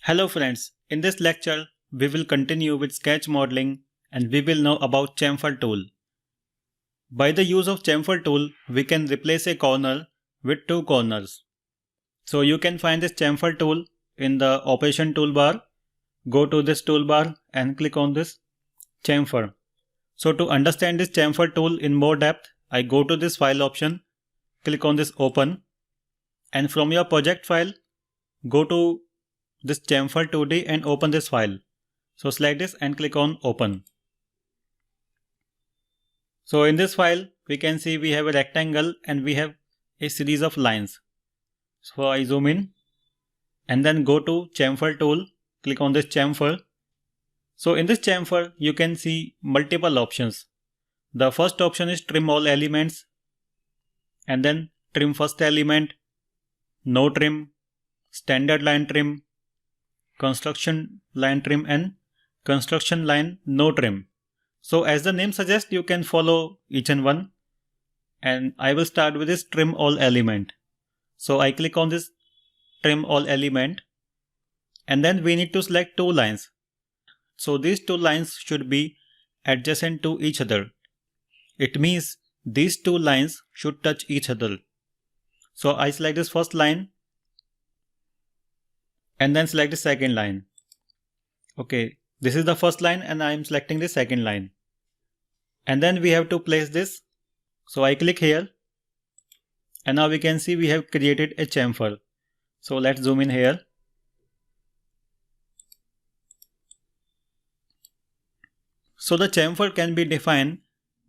Hello friends, in this lecture we will continue with sketch modeling and we will know about chamfer tool. By the use of chamfer tool we can replace a corner with two corners. So you can find this chamfer tool in the operation toolbar. Go to this toolbar and click on this chamfer. So to understand this chamfer tool in more depth, I go to this file option, click on this open, and from your project file go to this chamfer 2D and open this file. So select this and click on open. So in this file we can see we have a rectangle and we have a series of lines. So I zoom in and then go to chamfer tool, click on this chamfer. So in this chamfer you can see multiple options. The first option is trim all elements, and then trim first element, no trim, standard line trim, construction line trim and construction line no trim. So as the name suggests, you can follow each and one, and I will start with this trim all element. So I click on this trim all element and then we need to select two lines. So these two lines should be adjacent to each other. It means these two lines should touch each other. So I select this first line and then select the second line. Okay, this is the first line and I am selecting the second line. And then we have to place this. So I click here and now we can see we have created a chamfer. So let's zoom in here. So the chamfer can be defined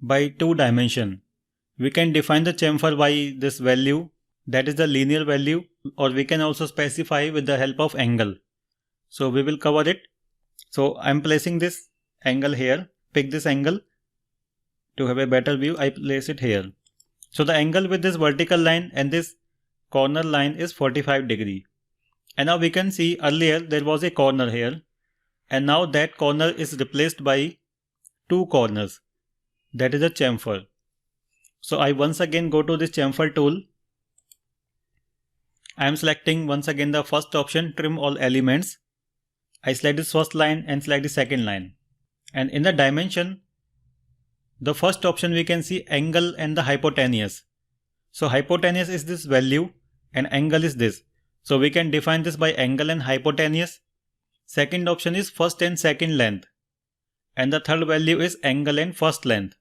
by two dimensions. We can define the chamfer by this value, that is the linear value, or we can also specify with the help of angle. So we will cover it. So I am placing this angle here. Pick this angle. To have a better view, I place it here. So the angle with this vertical line and this corner line is 45 degree. And now we can see earlier there was a corner here, and now that corner is replaced by two corners. That is a chamfer. So I once again go to this chamfer tool. I am selecting once again the first option, trim all elements. I select this first line and select the second line. And in the dimension, the first option we can see angle and the hypotenuse. So hypotenuse is this value and angle is this. So we can define this by angle and hypotenuse. Second option is first and second length. And the third value is angle and first length.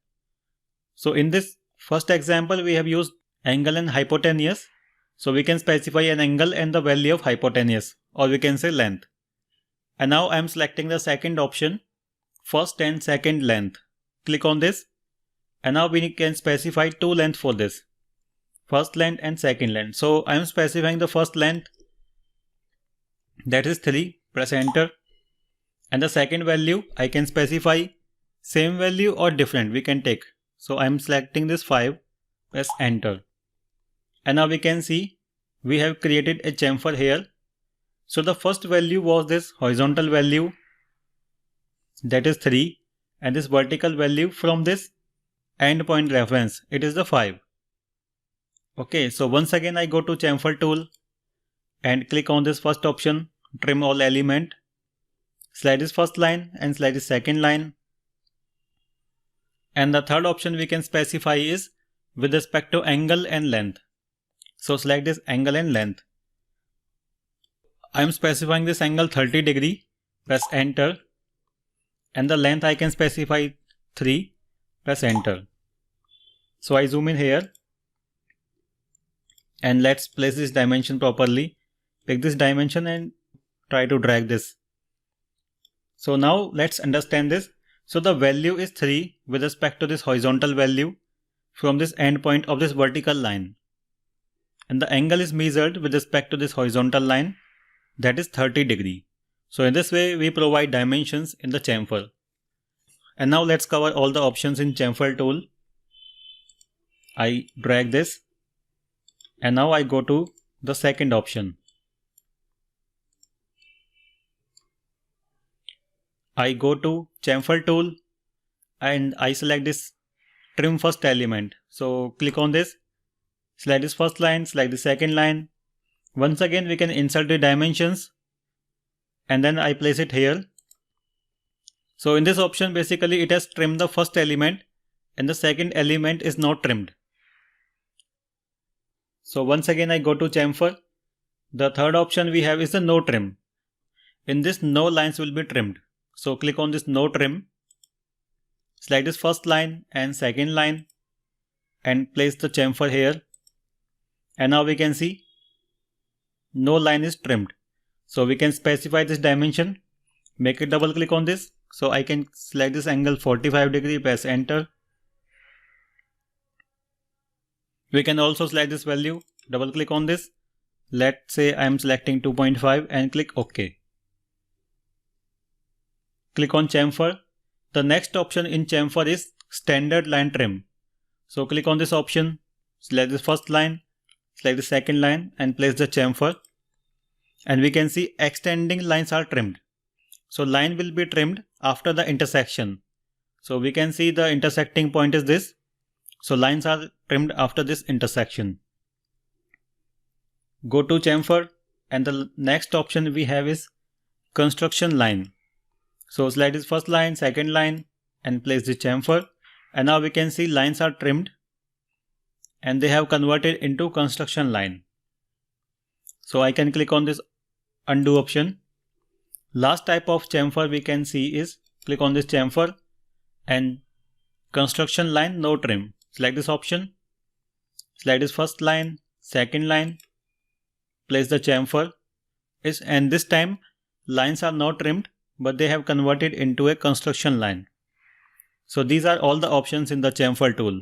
So in this first example we have used angle and hypotenuse. So we can specify an angle and the value of hypotenuse, or we can say length. And now I am selecting the second option, first and second length. Click on this and now we can specify two lengths for this, first length and second length. So I am specifying the first length, that is 3, press enter. And the second value I can specify same value or different, we can take. So I am selecting this 5, press enter. And now we can see we have created a chamfer here. So the first value was this horizontal value, that is 3, and this vertical value from this endpoint reference, it is the 5. Okay, so once again I go to chamfer tool and click on this first option, trim all element. Select this first line and select the second line. And the third option we can specify is with respect to angle and length. So select this angle and length. I am specifying this angle 30 degree, press enter. And the length I can specify 3, press enter. So I zoom in here and let's place this dimension properly. Pick this dimension and try to drag this. So now let's understand this. So the value is 3 with respect to this horizontal value from this endpoint of this vertical line. And the angle is measured with respect to this horizontal line, that is 30 degree. So in this way we provide dimensions in the chamfer. And now let's cover all the options in chamfer tool. I drag this and now I go to the second option. I go to chamfer tool and I select this trim first element. So click on this, select this first line, select the second line. Once again we can insert the dimensions and then I place it here. So in this option basically it has trimmed the first element and the second element is not trimmed. So once again I go to chamfer. The third option we have is the no trim. In this, no lines will be trimmed. So click on this no trim. Select this first line and second line and place the chamfer here. And now we can see no line is trimmed. So we can specify this dimension. Make it double click on this. So I can select this angle 45 degree, press enter. We can also select this value, double click on this. Let's say I am selecting 2.5 and click OK. Click on chamfer. The next option in chamfer is standard line trim. So click on this option, select the first line, select the second line and place the chamfer. And we can see extending lines are trimmed. So line will be trimmed after the intersection. So we can see the intersecting point is this. So lines are trimmed after this intersection. Go to chamfer and the next option we have is construction line. So select this first line, second line and place the chamfer. And now we can see lines are trimmed and they have converted into construction line. So I can click on this undo option. Last type of chamfer we can see is click on this chamfer and construction line no trim. Select this option. Select this first line, second line, place the chamfer. And this time lines are not trimmed but they have converted into a construction line. So these are all the options in the chamfer tool.